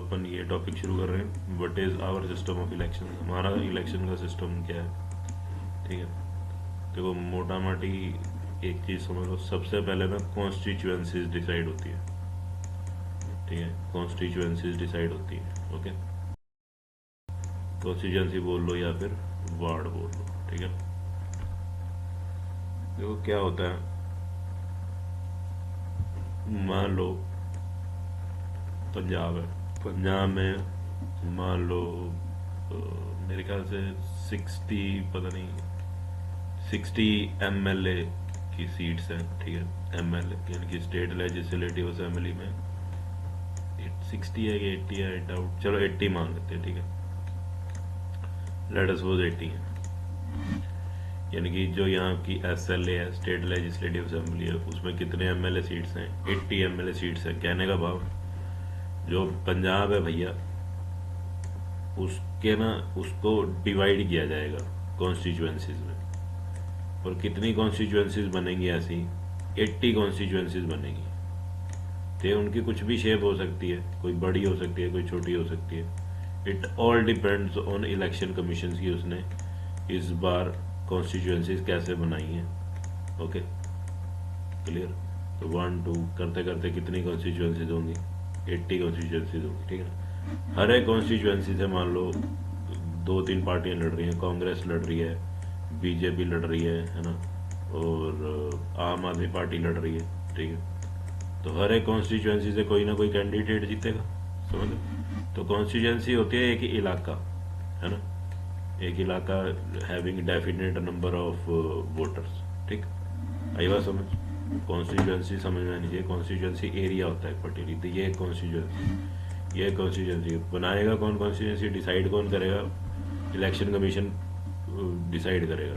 अपन ये टॉपिक शुरू कर रहे हैं, what is our system of election. हमारा इलेक्शन का सिस्टम क्या है, ठीक है। देखो मोटा माटी एक चीज समझ लो, सबसे पहले ना कॉन्स्टिट्यूएंसीज डिसाइड होती है, ठीक है। कॉन्स्टिट्यूएंसीज डिसाइड होती है, ओके। कॉन्स्टिट्यूएंसी बोल लो या फिर वार्ड बोल लो, ठीक है। देखो क्या होता है, मान लो पंजाब है, पंजाब में मान लो मेरे ख्याल से 60, पता नहीं 60 MLA की सीट्स हैं, ठीक है। MLA यानी कि स्टेट लेजिस्लेटिव असेंबली में 60 है कि 80 है, डाउट, चलो 80 मान लेते हैं, ठीक है। लेट अस सपोज 80 है, यानी कि जो यहाँ की SLA है, स्टेट लेजिस्लेटिव असेंबली है, उसमें कितने MLA सीट्स हैं, 80 MLA सीट्स हैं। कहने का भाव, जो पंजाब है भैया, उसके ना उसको डिवाइड किया जाएगा कॉन्स्टिट्यूएंसीज में, और कितनी कॉन्स्टिट्यूएंसीज बनेंगी ऐसी, 80 कॉन्स्टिट्यूएंसीज बनेंगी। तो उनकी कुछ भी शेप हो सकती है, कोई बड़ी हो सकती है, कोई छोटी हो सकती है। It all depends on election commission की उसने इस बार कॉन्स्टिट्यूएंसीज कैसे बनाई हैं, ओके क्लियर। तो 1 2 करते करते कितनी कॉन्स्टिट्यूएंसीज होंगी, 80 कॉन्स्टिट्यूएंसीज होंगी, ठीक है। हर एक कॉन्स्टिट्यूएंसी से मान लो 2-3 पार्टियां लड़ रही हैं, कांग्रेस लड़ रही है, बीजेपी लड़ रही है ना, और आम आदमी पार्टी लड़ रही है, ठीक है। तो हर एक कॉन्स्टिट्यूएंसी से कोई ना कोई कैंडिडेट जीतेगा, समझ लो। तो कॉन्स्टिट्यूएंसी होती है एक इलाका, है ना, एक इलाका having definite number of voters, ठीक। आई बात समझ। कॉन्स्टिट्यूएंसी समझ में आनी चाहिए, कॉन्स्टिट्यूएंसी एरिया होता है पर्टिकुलर। तो ये कॉन्स्टिट्यूएंसी, ये कॉन्स्टिट्यूएंसी बनाएगा कौन, कॉन्स्टिट्यूएंसी डिसाइड कौन करेगा, इलेक्शन कमीशन डिसाइड करेगा।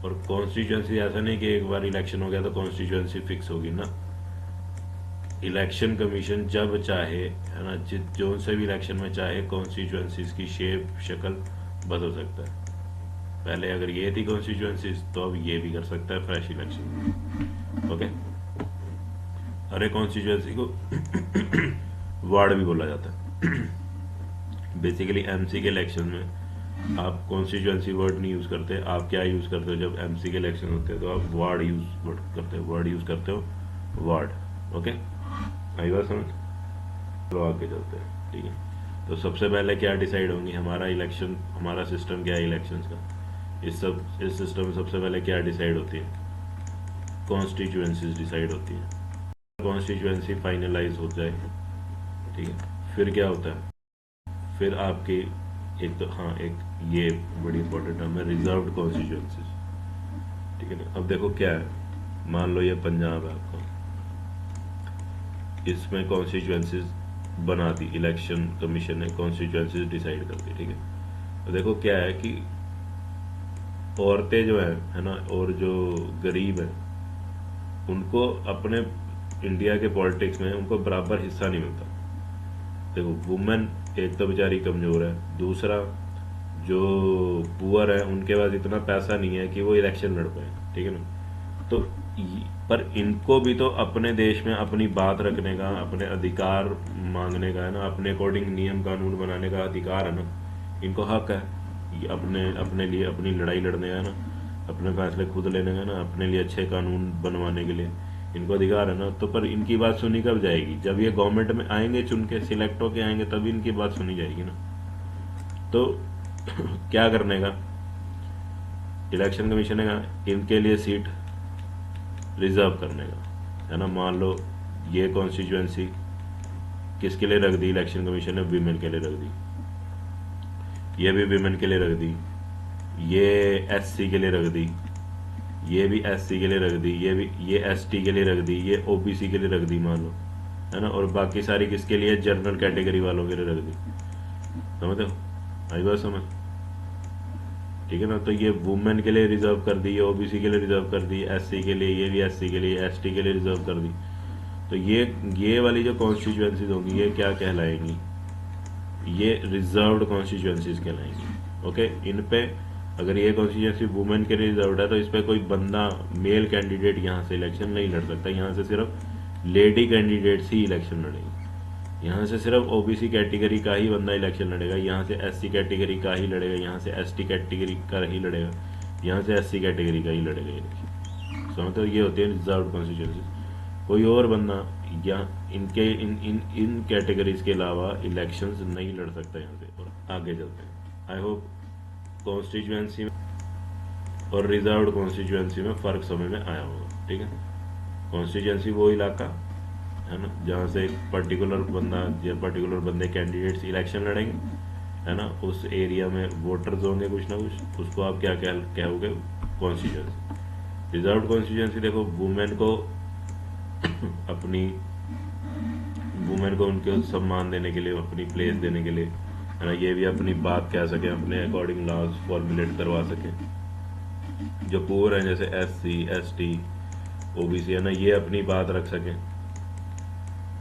और कॉन्स्टिट्यूएंसी ऐसा नहीं कि एक बार इलेक्शन हो गया तो कॉन्स्टिट्यूएंसी फिक्स होगी ना। इलेक्शन कमीशन जब चाहे, है ना, जो से भी इलेक्शन में चाहे कॉन्स्टिट्यूएंसीज की शेप शक्ल बदल सकता है। पहले अगर ये थी कॉन्स्टिट्यूएंसीज तो अब ये भी कर सकता है फ्रेश इलेक्शन, ओके। हर एक कॉन्स्टिट्यूएंसी को वार्ड भी बोला जाता है। बेसिकली MC के इलेक्शन में आप कॉन्स्टिट्यूएंसी वर्ड नहीं यूज करते, आप क्या यूज करते हो, जब MC के इलेक्शन होते हैं तो आप वार्ड यूज करते हो, वर्ड यूज करते हो, वार्ड, ओके। आई बात समझ। तो आगे चलते हैं, ठीक है। तो सबसे पहले क्या डिसाइड होंगी, हमारा इलेक्शन, हमारा सिस्टम क्या है इलेक्शंस का, इस सिस्टम में सबसे पहले क्या डिसाइड होती है, कॉन्स्टिट्यूएंसीज डिसाइड होती है। कॉन्स्टिट्यूएंसी फाइनलाइज हो जाए, ठीक है, फिर क्या होता है, फिर आपकी एक तो, हाँ, एक ये बड़ी इंपॉर्टेंट टर्म है, रिजर्व्ड कॉन्स्टिट्यूएंसीज, ठीक है ना। अब देखो क्या है, मान लो ये पंजाब है आपका, इसमें कॉन्स्टिट्यूएंसीज बना दी, इलेक्शन कमीशन ने कॉन्स्टिट्यूएंसीज डिसाइड कर दी, ठीक है। तो देखो क्या है कि औरतें जो है ना, और जो गरीब है, उनको अपने इंडिया के पॉलिटिक्स में उनको बराबर हिस्सा नहीं मिलता। देखो वुमेन एक तो बेचारी कमजोर है, दूसरा जो पुअर है उनके पास इतना पैसा नहीं है कि वो इलेक्शन लड़ पाए, ठीक है ना। तो पर इनको भी तो अपने देश में अपनी बात रखने का, अपने अधिकार मांगने का, है ना, अपने अकॉर्डिंग नियम कानून बनाने का अधिकार है ना, इनको हक है अपने अपने लिए अपनी लड़ाई लड़ने का ना, अपने फैसले खुद लेने का ना, अपने लिए अच्छे कानून बनवाने के लिए इनको अधिकार है ना। तो पर इनकी बात सुनी कब जाएगी, जब ये गवर्नमेंट में आएंगे, चुन के सिलेक्ट होके आएंगे, तभी इनकी बात सुनी जाएगी ना। तो क्या करने का, इलेक्शन कमीशन ने कहा इनके लिए सीट रिजर्व करने का, है ना। मान लो ये कॉन्स्टिट्यूएंसी किसके लिए रख दी इलेक्शन कमीशन ने, वीमेन के लिए रख दी, ये भी वीमेन के लिए रख दी, ये SC के लिए रख दी, ये भी SC के लिए रख दी, ये ST के लिए रख दी, ये OBC के लिए रख दी, मान लो, है ना। और बाकी सारी किसके लिए, जनरल कैटेगरी वालों के लिए रख दी, समझते हो, आई बात समझ, ठीक है ना। तो ये वुमेन के लिए रिजर्व कर दी, ये OBC के लिए रिजर्व कर दी, SC के लिए, ये भी SC के लिए, ST के लिए रिजर्व कर दी। तो ये वाली जो कॉन्स्टिट्यूएंसीज होंगी ये क्या कहलाएंगी, ये रिजर्व्ड कॉन्स्टिट्यूएंसीज कहलाएंगी, ओके। इन पे अगर ये कॉन्स्टिट्यूएंसी वुमेन के लिए रिजर्व्ड है तो इस पे कोई बंदा, मेल कैंडिडेट यहाँ से इलेक्शन नहीं लड़ सकता, यहाँ से सिर्फ लेडी कैंडिडेट्स ही इलेक्शन लड़ेंगे। यहाँ से सिर्फ ओबीसी कैटेगरी का ही बंदा इलेक्शन लड़ेगा, यहाँ से एससी कैटेगरी का ही लड़ेगा, यहाँ से एसटी कैटेगरी का ही लड़ेगा, यहाँ से एससी कैटेगरी का ही लड़ेगा इलेक्शन। समझते हो, ये होती है रिजर्व कॉन्स्टिट्यूंसी। कोई और बंदा यहाँ इनके इन कैटेगरीज के अलावा इलेक्शंस नहीं लड़ सकता यहाँ से। और आगे चलते हैं। आई होप कॉन्स्टिट्यूंसी और रिजर्व कॉन्स्टिट्यूंसी में फ़र्क समझ में आया होगा। ठीक है, कॉन्स्टिट्यूंसी वो इलाका है ना जहाँ से एक पर्टिकुलर बंदा या पर्टिकुलर बंदे कैंडिडेट्स इलेक्शन लड़ेंगे, है ना, उस एरिया में वोटर्स होंगे कुछ ना कुछ, उसको आप क्या कहोगे, कॉन्स्टिट्यूंसी। रिजर्व कॉन्स्टिट्यूंसी देखो, वुमेन को उनके सम्मान देने के लिए, अपनी प्लेस देने के लिए, है ना, ये भी अपनी बात कह सके, अपने अकॉर्डिंग लॉज फॉर्मुलेट करवा सके। जो पुअर हैं जैसे एससी, एसटी, ओबीसी, है ना, ये अपनी बात रख सकें।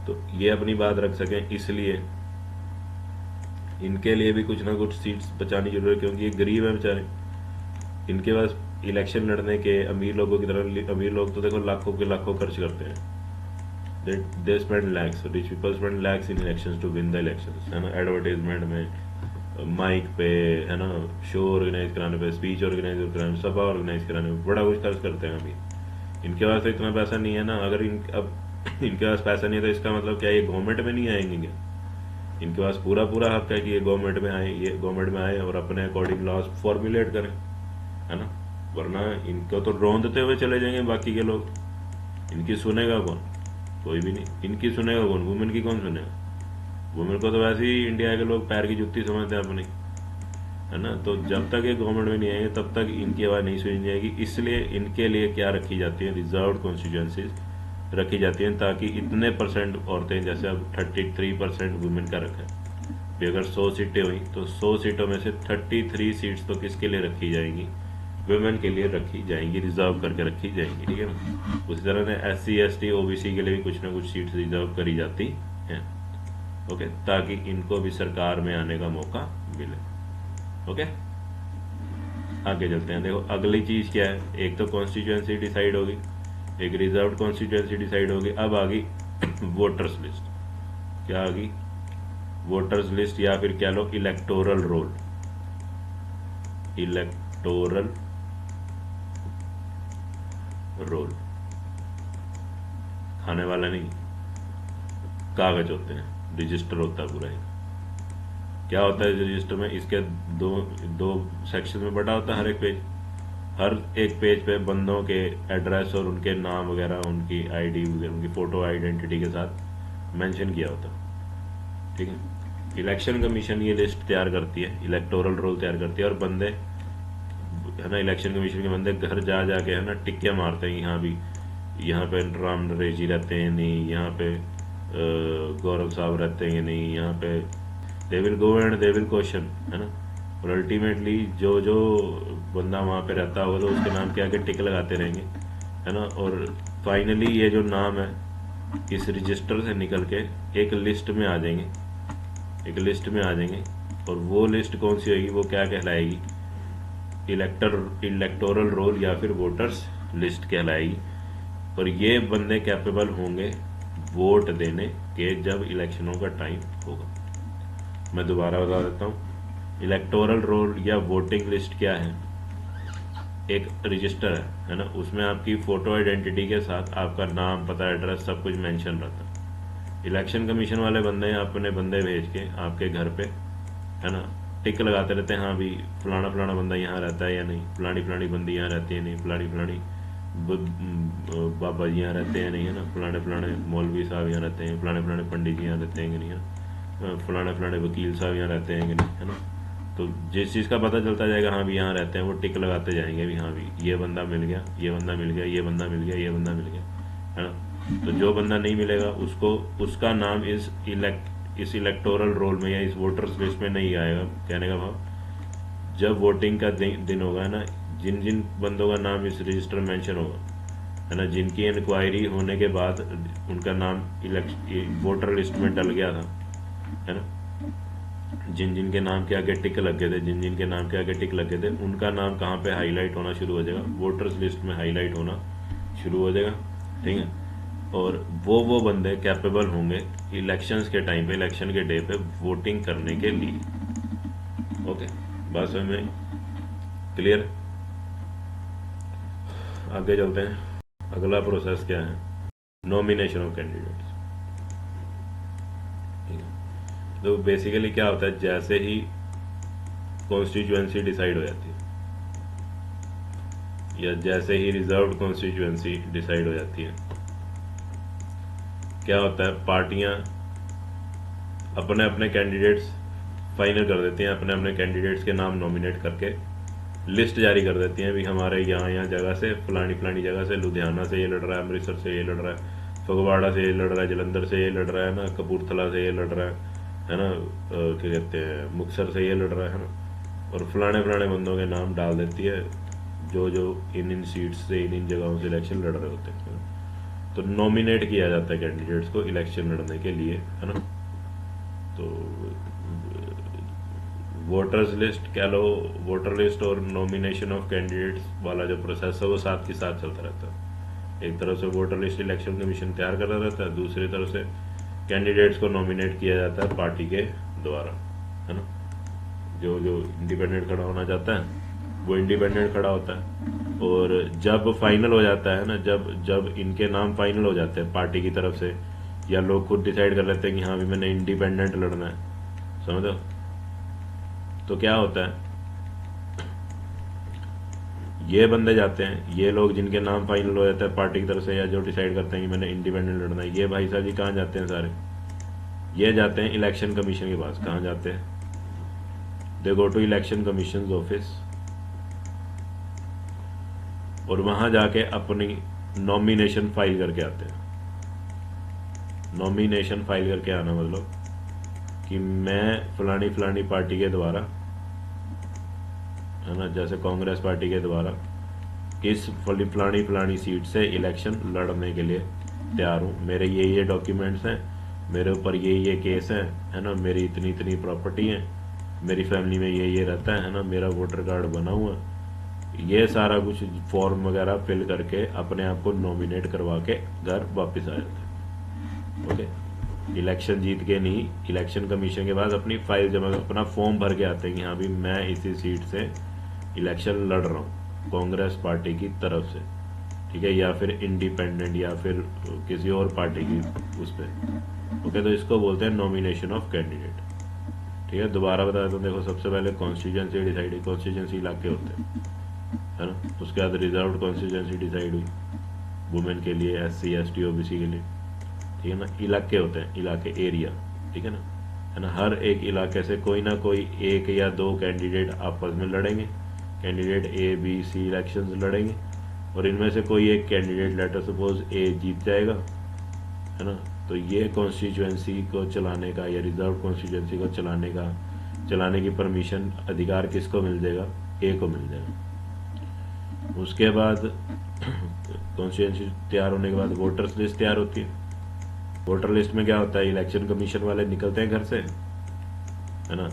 तो ये अपनी बात रख सकें, इसलिए इनके लिए भी कुछ ना कुछ सीट्स बचानी जरूरी है, क्योंकि ये गरीब है बेचारे। इनके पास इलेक्शन लड़ने के, अमीर लोगों की तरह, अमीर लोग तो देखो लाखों के लाखों खर्च करते हैं। They spend lakhs, rich people spend lakhs in elections to win the elections, है ना, एडवर्टाइजमेंट में, माइक पे, है ना, शो ऑर्गेनाइज कराने पे, स्पीच ऑर्गेनाइज कराने, सभा ऑर्गेनाइज कराने में बड़ा कुछ खर्च करते हैं। अभी इनके पास तो इतना पैसा नहीं है ना। अगर अब इनके पास पैसा नहीं है तो इसका मतलब क्या ये गवर्नमेंट में नहीं आएंगे क्या? इनके पास पूरा पूरा हक है कि ये गवर्नमेंट में आए, ये गवर्नमेंट में आए और अपने अकॉर्डिंग लॉज फॉर्मुलेट करें, है ना। वरना इनको तो रोंदते हुए चले जाएंगे बाकी के लोग। इनकी सुनेगा कौन? कोई भी नहीं। इनकी सुनेगा कौन? वुमेन की कौन सुनेगा? वुमेन को तो वैसे ही इंडिया के लोग पैर की जुत्ती समझते हैं अपनी, है ना। तो जब तक ये गवर्नमेंट में नहीं आएंगे तब तक इनकी आवाज़ नहीं सुनी जाएगी। इसलिए इनके लिए क्या रखी जाती है, रिजर्व कॉन्स्टिट्यूंसीज रखी जाती हैं, ताकि इतने परसेंट औरतें, जैसे अब 33% वुमेन का रखा है, भी अगर 100 सीटें हुई तो 100 सीटों में से 33 सीट्स तो किसके लिए रखी जाएंगी? वुमेन के लिए रखी जाएंगी, रिजर्व करके रखी जाएंगी। ठीक है ना। उसी तरह से एससी, एसटी, ओबीसी के लिए भी कुछ ना कुछ सीट्स रिजर्व करी जाती हैं, ओके, ताकि इनको भी सरकार में आने का मौका मिले। ओके, आगे चलते हैं। देखो अगली चीज क्या है, एक तो कॉन्स्टिट्यूएंसी डिसाइड होगी, एक रिजर्व कॉन्स्टिट्यूएंसी डिसाइड होगी। अब आ गई वोटर्स लिस्ट। क्या आ गई? वोटर्स लिस्ट, या फिर क्या लो इलेक्टोरल रोल। इलेक्टोरल रोल, खाने वाला नहीं, कागज होते हैं, रजिस्टर होता है पूरा। क्या होता है रजिस्टर में? इसके दो सेक्शन में बटा होता है हर एक पेज। हर एक पेज पे बंदों के एड्रेस और उनके नाम वगैरह, उनकी आईडी वगैरह, उनकी फोटो आइडेंटिटी के साथ मेंशन किया होता। ठीक है। इलेक्शन कमीशन ये लिस्ट तैयार करती है, इलेक्टोरल रोल तैयार करती है, और बंदे, है ना, इलेक्शन कमीशन के बंदे घर जा जाके, है ना, टिक्के मारते हैं। यहाँ पे राम नरेश जी रहते हैं नहीं, यहाँ पे गौरव साहब रहते हैं नहीं, यहाँ पे they will go and they will question, है ना। और अल्टीमेटली जो बंदा वहाँ पे रहता होगा तो उसके नाम के आगे टिक लगाते रहेंगे, है ना। और फाइनली ये जो नाम है इस रजिस्टर से निकल के एक लिस्ट में आ जाएंगे, एक लिस्ट में आ जाएंगे। और वो लिस्ट कौन सी होगी? वो क्या कहलाएगी? इलेक्टोरल रोल या फिर वोटर्स लिस्ट कहलाएगी। और ये बंदे कैपेबल होंगे वोट देने के जब इलेक्शनों का टाइम होगा। मैं दोबारा बता देता हूँ, इलेक्टोरल रोल या वोटिंग लिस्ट क्या है? एक रजिस्टर है ना, उसमें आपकी फोटो आइडेंटिटी के साथ आपका नाम, पता, एड्रेस सब कुछ मेंशन रहता है। इलेक्शन कमीशन वाले बंदे अपने बंदे भेज के आपके घर पे, है ना, टिक लगाते रहते हैं, हाँ भी फलाना फलाना बंदा यहाँ रहता है या नहीं, फलानी फलानी बंदी यहाँ रहती है नहीं, फलानी फलानी बाबा जी यहाँ रहते हैं नहीं, है ना, फलाने फलाने मौलवी साहब यहाँ रहते हैं, फलाने फलाने पंडित जी यहाँ रहते हैं कि नहीं, है, फलाने फलाने वकील साहब यहाँ रहते हैं कि नहीं, है ना। तो जिस चीज़ का पता चलता जाएगा हाँ भी यहाँ रहते हैं, वो टिक लगाते जाएंगे भी हाँ भी ये बंदा मिल गया, ये बंदा मिल गया, ये बंदा मिल गया, ये बंदा मिल गया, है ना। तो जो बंदा नहीं मिलेगा उसको, उसका नाम इस इलेक्टोरल रोल में या इस वोटर्स लिस्ट में नहीं आएगा। कहने का भाव, जब वोटिंग का दिन होगा ना, जिन जिन बंदों का नाम इस रजिस्टर में मेंशन होगा, है ना, जिनकी इंक्वायरी होने के बाद उनका नाम वोटर लिस्ट में डल गया था, है ना, जिन जिन के नाम के आगे टिक लग गए थे, जिन जिन के नाम के आगे टिक लग गए थे, उनका नाम कहाँ पे हाईलाइट होना शुरू हो जाएगा? वोटर्स लिस्ट में हाईलाइट होना शुरू हो जाएगा। ठीक है। और वो बंदे कैपेबल होंगे इलेक्शंस के टाइम पे, इलेक्शन के डे पे वोटिंग करने के लिए। ओके, बात समझ में क्लियर? आगे चलते हैं। अगला प्रोसेस क्या है? Nomination of candidates. तो बेसिकली क्या होता है, जैसे ही कॉन्स्टिट्यूएंसी डिसाइड हो जाती है या जैसे ही रिजर्व्ड कॉन्स्टिट्यूएंसी डिसाइड हो जाती है, क्या होता है, पार्टियां अपने अपने कैंडिडेट्स फाइनल कर देती हैं, अपने अपने कैंडिडेट्स के नाम नॉमिनेट करके लिस्ट जारी कर देती हैं। भी हमारे यहाँ जगह से फलानी फलानी जगह से, लुधियाना से ये लड़ रहा है, अमृतसर से ये लड़ रहा है, फगवाड़ा से ये लड़ रहा है, जलंधर से ये लड़ रहा है ना, कपूरथला से ये लड़ रहा है ना, क्या कहते हैं, मुक्तसर से ये लड़ रहा है ना, और फलाने फलाने बंदों के नाम डाल देती है जो जो इन सीट्स से इन जगहों से इलेक्शन लड़ रहे होते हैं। तो नॉमिनेट किया जाता है कैंडिडेट्स को इलेक्शन लड़ने के लिए, है ना। तो वोटर्स लिस्ट कह लो, वोटर लिस्ट और नॉमिनेशन ऑफ कैंडिडेट्स वाला जो प्रोसेस है वो साथ के साथ चलता रहता है। एक तरफ से वोटर लिस्ट इलेक्शन कमीशन तैयार कर रहा रहता है, दूसरी तरफ से कैंडिडेट्स को नॉमिनेट किया जाता है पार्टी के द्वारा, है ना। जो जो इंडिपेंडेंट खड़ा होना चाहता है वो इंडिपेंडेंट खड़ा होता है, और जब फाइनल हो जाता है ना, जब इनके नाम फाइनल हो जाते हैं पार्टी की तरफ से, या लोग खुद डिसाइड कर लेते हैं कि हाँ भी मैंने इंडिपेंडेंट लड़ना है, समझो, तो क्या होता है, ये बंदे जाते हैं, ये लोग जिनके नाम फाइनल हो जाता है पार्टी की तरफ से या जो डिसाइड करते हैं कि मैंने इंडिपेंडेंट लड़ना है, ये भाई साहब जी कहाँ जाते हैं सारे? ये जाते हैं इलेक्शन कमीशन के पास। कहाँ जाते हैं? They go to election commission office, और वहां जाके अपनी नॉमिनेशन फाइल करके आते हैं। नॉमिनेशन फाइल करके आना मतलब कि मैं फलानी फलानी पार्टी के द्वारा, है ना, जैसे कांग्रेस पार्टी के द्वारा किस फलानी फलानी सीट से इलेक्शन लड़ने के लिए तैयार हूँ, मेरे ये डॉक्यूमेंट्स हैं, मेरे ऊपर ये केस है ना, मेरी इतनी इतनी प्रॉपर्टी है, मेरी फैमिली में ये रहता है ना, मेरा वोटर कार्ड बना हुआ, ये सारा कुछ फॉर्म वगैरह फिल करके अपने आप को नॉमिनेट करवा के घर वापस आ जाते हैं। ओके, इलेक्शन जीत के नहीं, इलेक्शन कमीशन के पास अपनी फाइल जमा, अपना फॉर्म भर के आते हैं कि हाँ भी मैं इसी सीट से इलेक्शन लड़ रहा हूँ कांग्रेस पार्टी की तरफ से, ठीक है, या फिर इंडिपेंडेंट या फिर किसी और पार्टी की उस पर। ओके, तो इसको बोलते हैं नॉमिनेशन ऑफ कैंडिडेट। ठीक है, दोबारा बता देता हूँ। देखो, सबसे पहले कॉन्स्टिट्यूएंसी डिसाइड, कॉन्स्टिट्यूएंसी इलाके होते हैं, है ना। उसके बाद रिजर्व्ड कॉन्स्टिट्यूएंसी डिसाइड हुई वुमेन के लिए, SC ST OBC के लिए, ठीक है ना। इलाके होते हैं, इलाके, एरिया, ठीक है ना। हर एक इलाके से कोई ना कोई एक या दो कैंडिडेट आपस में लड़ेंगे, candidate A B C elections लड़ेंगे, और इनमें से कोई एक कैंडिडेट, लेटर सपोज A जीत जाएगा, है ना, तो ये कॉन्स्टिट्यूएंसी को चलाने का या रिजर्व कॉन्स्टिट्यूएंसी को चलाने की परमिशन, अधिकार किसको मिल जाएगा? A को मिल जाएगा। उसके बाद कॉन्स्टिट्यूएंसी तैयार होने के बाद वोटर्स लिस्ट तैयार होती है। वोटर लिस्ट में क्या होता है, इलेक्शन कमीशन वाले निकलते हैं घर से, है ना,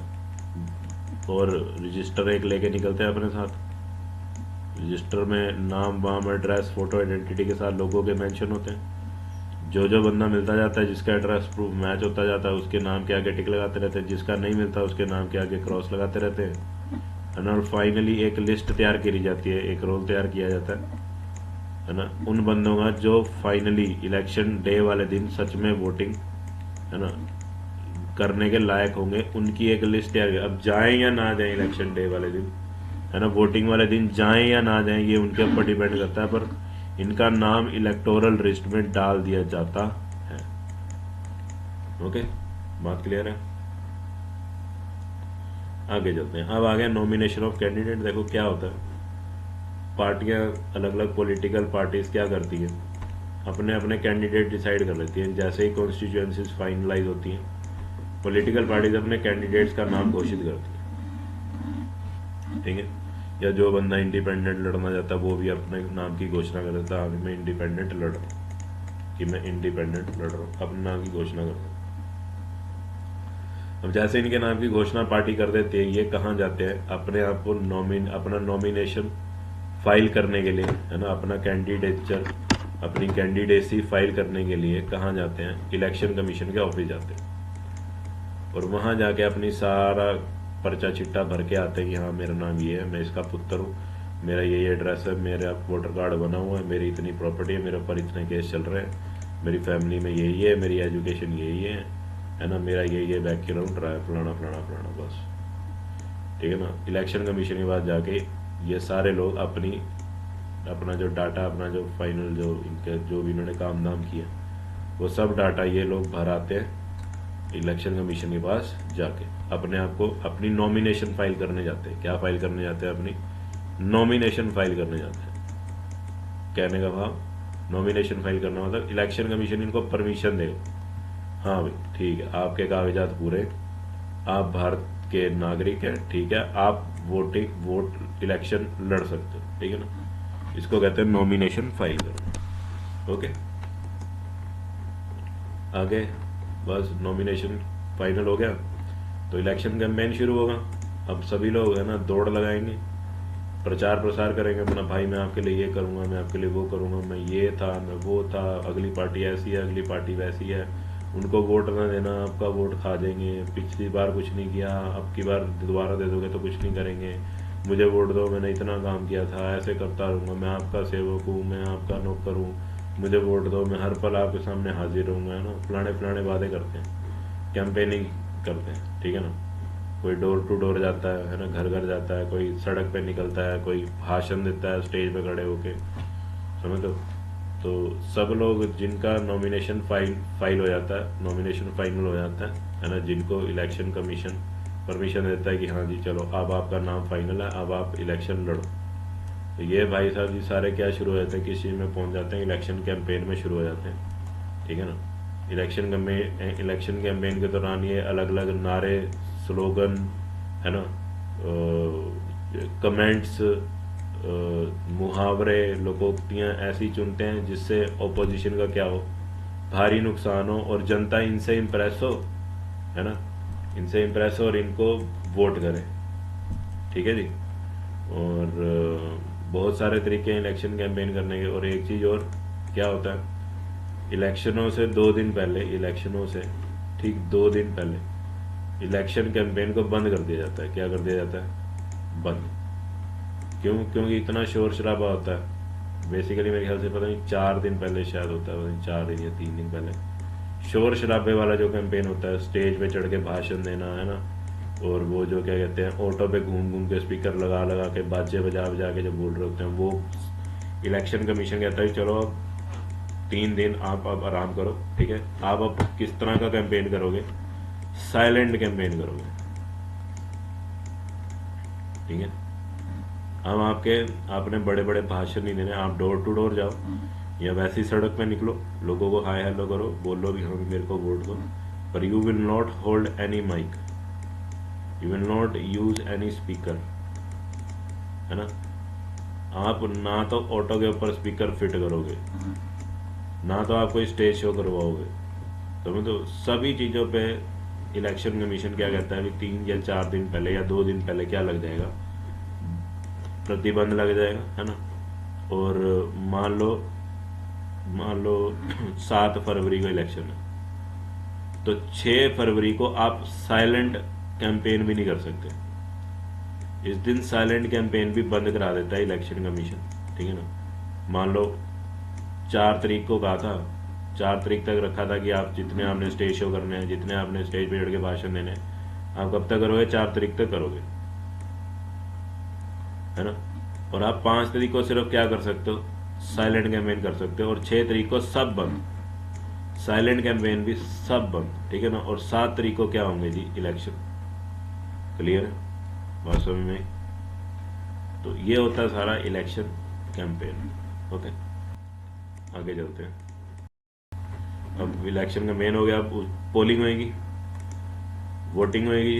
और रजिस्टर एक लेके निकलते हैं अपने साथ। रजिस्टर में नाम वाम एड्रेस फोटो आइडेंटिटी के साथ लोगों के मेंशन होते हैं। जो जो बंदा मिलता जाता है, जिसका एड्रेस प्रूफ मैच होता जाता है, उसके नाम के आगे टिक लगाते रहते हैं, जिसका नहीं मिलता उसके नाम के आगे क्रॉस लगाते रहते हैं, और फाइनली एक लिस्ट तैयार करी जाती है, एक रोल तैयार किया जाता है ना, उन बंदों का जो फाइनली इलेक्शन डे वाले दिन सच में वोटिंग, है ना, करने के लायक होंगे, उनकी एक लिस्ट तैयार। अब जाएं या ना जाएं इलेक्शन डे वाले दिन, है ना, वोटिंग वाले दिन जाएं या ना जाएं, ये उनके ऊपर डिपेंड करता है, पर इनका नाम इलेक्टोरल लिस्ट में डाल दिया जाता है। ओके, बात क्लियर है? आगे चलते हैं। अब आ गया नॉमिनेशन ऑफ कैंडिडेट। देखो क्या होता है, पार्टियां, अलग अलग पॉलिटिकल पार्टीज क्या करती है, अपने अपने कैंडिडेट डिसाइड कर लेती हैं। जैसे ही कॉन्स्टिट्यूएंसीज फाइनलाइज होती हैं, पॉलिटिकल पार्टीज अपने कैंडिडेट्स का नाम घोषित करती है, ठीक है। या जो बंदा इंडिपेंडेंट लड़ना चाहता है वो भी अपने नाम की घोषणा कर देता है, मैं इंडिपेंडेंट लड़ रहा हूँ, कि मैं इंडिपेंडेंट लड़ रहा हूँ, अपने नाम की घोषणा करता हूँ। अब जैसे इनके नाम की घोषणा पार्टी कर देती है, ये कहाँ जाते हैं, अपने आप को अपना नॉमिनेशन फाइल करने के लिए, है ना, अपना कैंडिडेचर अपनी कैंडिडेसी फाइल करने के लिए कहाँ जाते हैं? इलेक्शन कमीशन के ऑफिस जाते हैं और वहाँ जाके अपनी सारा पर्चा चिट्टा भर के आते हैं कि हाँ मेरा नाम ये है, मैं इसका पुत्र हूँ, मेरा ये एड्रेस है, मेरा वोटर कार्ड बना हुआ है, मेरी इतनी प्रॉपर्टी है, मेरे ऊपर इतने केस चल रहे हैं, मेरी फैमिली में यही है, मेरी एजुकेशन यही है ना, मेरा ये बैकग्राउंड रहा है, फलाना फलाना फलाना, बस। ठीक है ना। इलेक्शन कमीशन के बाद जाके ये सारे लोग अपना जो डाटा, अपना जो फाइनल जो इनके जो भी इन्होंने काम धाम किया वो सब डाटा ये लोग भर आते हैं इलेक्शन कमीशन के पास जाके, अपने आप को अपनी नॉमिनेशन फाइल करने जाते हैं। क्या फाइल करने जाते हैं? अपनी नॉमिनेशन फाइल करने जाते हैं। कहने का भाव, नॉमिनेशन फाइल करना मतलब इलेक्शन कमीशन इनको परमिशन देगा, हाँ भाई ठीक है, आपके कागजात पूरे, आप भारत के नागरिक हैं, ठीक है, आप वोट इलेक्शन लड़ सकते हो, ठीक है ना। इसको कहते हैं नॉमिनेशन फाइल करना। ओके, आगे बस नॉमिनेशन फाइनल हो गया तो इलेक्शन कैंपेन शुरू होगा। अब सभी लोग है ना दौड़ लगाएंगे, प्रचार प्रसार करेंगे अपना, भाई मैं आपके लिए ये करूंगा, मैं आपके लिए वो करूंगा, मैं ये था, मैं वो था, अगली पार्टी ऐसी है, अगली पार्टी वैसी है, उनको वोट ना देना, आपका वोट खा जाएंगे, पिछली बार कुछ नहीं किया, अब की बार दोबारा दे दोगे तो कुछ नहीं करेंगे, मुझे वोट दो, मैंने इतना काम किया था, ऐसे करता रहूँगा, मैं आपका सेवक हूँ, मैं आपका नौकर हूँ, मुझे वोट दो, मैं हर पल आपके सामने हाजिर रहूँगा, है ना। फलाने फलाने वादे करते हैं, कैंपेनिंग करते हैं, ठीक है ना। कोई डोर टू डोर जाता है ना, घर घर जाता है, कोई सड़क पे निकलता है, कोई भाषण देता है स्टेज पे खड़े होके, समझ लो। तो सब लोग जिनका नॉमिनेशन फाइल हो जाता है, नॉमिनेशन फाइनल हो जाता है ना, जिनको इलेक्शन कमीशन परमिशन देता है कि हाँ जी चलो अब आपका नाम फाइनल है, अब आप इलेक्शन लड़ो, तो ये भाई साहब जी सारे क्या शुरू हो जाते हैं, किस चीज़ में पहुंच जाते हैं? इलेक्शन कैंपेन में शुरू हो जाते हैं, ठीक है ना। इलेक्शन कैंपेन के दौरान ये अलग अलग नारे, स्लोगन, है ना, कमेंट्स, मुहावरे, लोकोक्तियां ऐसी चुनते हैं जिससे ऑपोजिशन का क्या हो, भारी नुकसान हो और जनता इनसे इम्प्रेस हो, है ना, इनसे इम्प्रेस हो और इनको वोट करे, ठीक है जी। और बहुत सारे तरीके हैं इलेक्शन कैंपेन करने के। और एक चीज़ और क्या होता है, इलेक्शनों से 2 दिन पहले, इलेक्शनों से ठीक 2 दिन पहले इलेक्शन कैंपेन को बंद कर दिया जाता है। क्या कर दिया जाता है? बंद। क्यों? क्योंकि इतना शोर शराबा होता है। बेसिकली मेरे ख्याल से पता नहीं 4 दिन पहले शायद होता है, 4 दिन या 3 दिन पहले शोर शराबे वाला जो कैंपेन होता है, स्टेज पे चढ़ के भाषण देना, है ना, और वो जो क्या कहते हैं ऑटो पे घूम घूम के स्पीकर लगा लगा के बाजे बजा बजा के जब बोल रहे होते हैं, वो इलेक्शन कमीशन कहता है चलो अब 3 दिन आप अब आराम करो, ठीक है। आप अब किस तरह का कैंपेन करोगे? साइलेंट कैंपेन करोगे, ठीक है। हम आपने बड़े बड़े भाषण नहीं देने, आप डोर टू डोर जाओ या वैसी सड़क पे निकलो, लोगों को हाय हेलो करो, बोलो कि हाँ मेरे को वोट दो, पर you will not hold any mic, you will not use any speaker, है ना। आप ना तो ऑटो के ऊपर स्पीकर फिट करोगे, ना तो आप कोई स्टेज शो करवाओगे, तो तो सभी चीज़ों पे इलेक्शन कमीशन क्या कहता है कि 3 या 4 दिन पहले या 2 दिन पहले क्या लग जाएगा? प्रतिबंध लग जाएगा, है ना। और मान लो 7 फरवरी को इलेक्शन है, तो 6 फरवरी को आप साइलेंट कैंपेन भी नहीं कर सकते। इस दिन साइलेंट कैंपेन भी बंद करा देता है इलेक्शन कमीशन, ठीक है ना। मान लो 4 तारीख को कहा था, 4 तारीख तक रखा था कि आप जितने आपने स्टेज शो करने हैं, जितने आपने स्टेज पे चढ़ के भाषण देने हैं, आप कब तक करोगे? 4 तारीख तक करोगे, है ना। और आप 5 तारीख को सिर्फ क्या कर सकते हो? साइलेंट कैंपेन कर सकते हो, और 6 तारीख को सब बंद, साइलेंट कैंपेन भी सब बंद, ठीक है ना। और 7 तारीख को क्या होंगे जी? इलेक्शन। क्लियर है बात समझ में? तो ये होता है सारा इलेक्शन कैंपेन। ओके, आगे चलते हैं। अब इलेक्शन का मेन हो गया, अब पोलिंग होगी, वोटिंग होगी,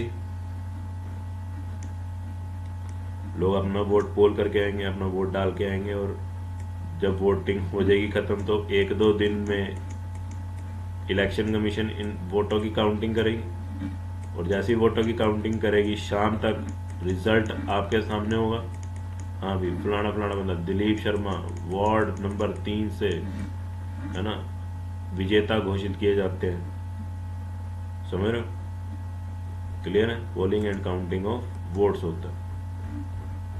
लोग अपना वोट पोल करके आएंगे, अपना वोट डाल के आएंगे, और जब वोटिंग हो जाएगी खत्म तो 1-2 दिन में इलेक्शन कमीशन इन वोटों की काउंटिंग करेगी, और जैसी वोटों की काउंटिंग करेगी शाम तक रिजल्ट आपके सामने होगा। हाँ भी फलाना फलाना बंदा दिलीप शर्मा वार्ड नंबर 3 से है ना, विजेता घोषित किए जाते हैं। समझ रहे हो? क्लियर है? Polling and counting of votes होता है।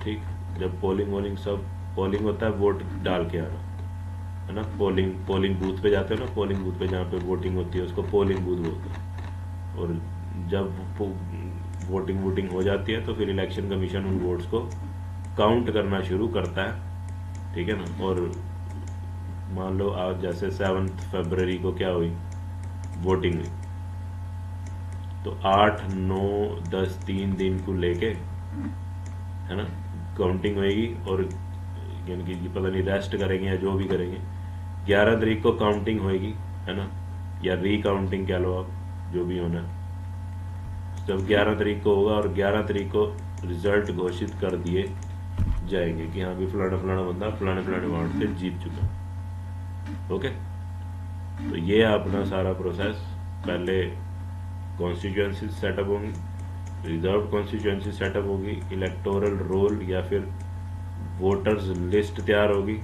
ठीक, जब पोलिंग वोलिंग सब पोलिंग होता है, वोट डाल के आना, है ना। पोलिंग बूथ पे जाते हो ना, पोलिंग बूथ पे जहाँ पे वोटिंग होती है उसको पोलिंग बूथ बोलते हैं। और जब वोटिंग वोटिंग हो जाती है तो फिर इलेक्शन कमीशन उन वोट्स को काउंट करना शुरू करता है। ठीक है ना। और मान लो आज जैसे 7 फरवरी को क्या हुई, वोटिंग हुई, तो 8, 9, 10 3 दिन को लेके, है ना, काउंटिंग होएगी। और यानी कि पता नहीं रेस्ट करेंगे या जो भी करेंगे, 11 तारीख को काउंटिंग होएगी, है ना, या रिकाउंटिंग कह लो आप, जो भी होना है। जब 11 तारीख को होगा और 11 तारीख को रिजल्ट घोषित कर दिए जाएंगे कि हाँ भी फलाना फलाना बंदा फलाने फलाने वार्ड से जीत चुका। ओके, तो ये अपना सारा प्रोसेस। पहले कॉन्स्टिट्यूएंसी सेटअप होंगी, रिजर्व कॉन्स्टिट्यूएंसी सेटअप होगी, इलेक्टोरल रोल या फिर वोटर्स लिस्ट तैयार होगी।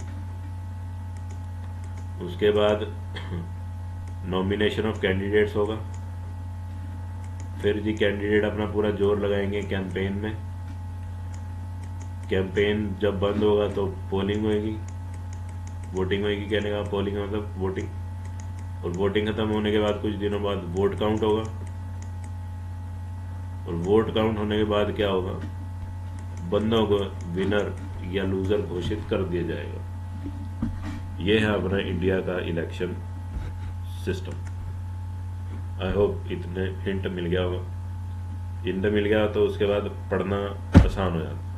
उसके बाद नॉमिनेशन ऑफ कैंडिडेट्स होगा। फिर जी कैंडिडेट अपना पूरा जोर लगाएंगे कैंपेन में। कैंपेन जब बंद होगा तो पोलिंग होगी, वोटिंग होगी। कहने का पोलिंग मतलब वोटिंग। और वोटिंग खत्म होने के बाद कुछ दिनों बाद वोट काउंट होगा। और वोट काउंट होने के बाद क्या होगा, बंदों को विनर या लूजर घोषित कर दिया जाएगा। यह है अपना इंडिया का इलेक्शन सिस्टम। आई होप इतने हिंट मिल गया होगा। हिंट मिल गया तो उसके बाद पढ़ना आसान हो जाता।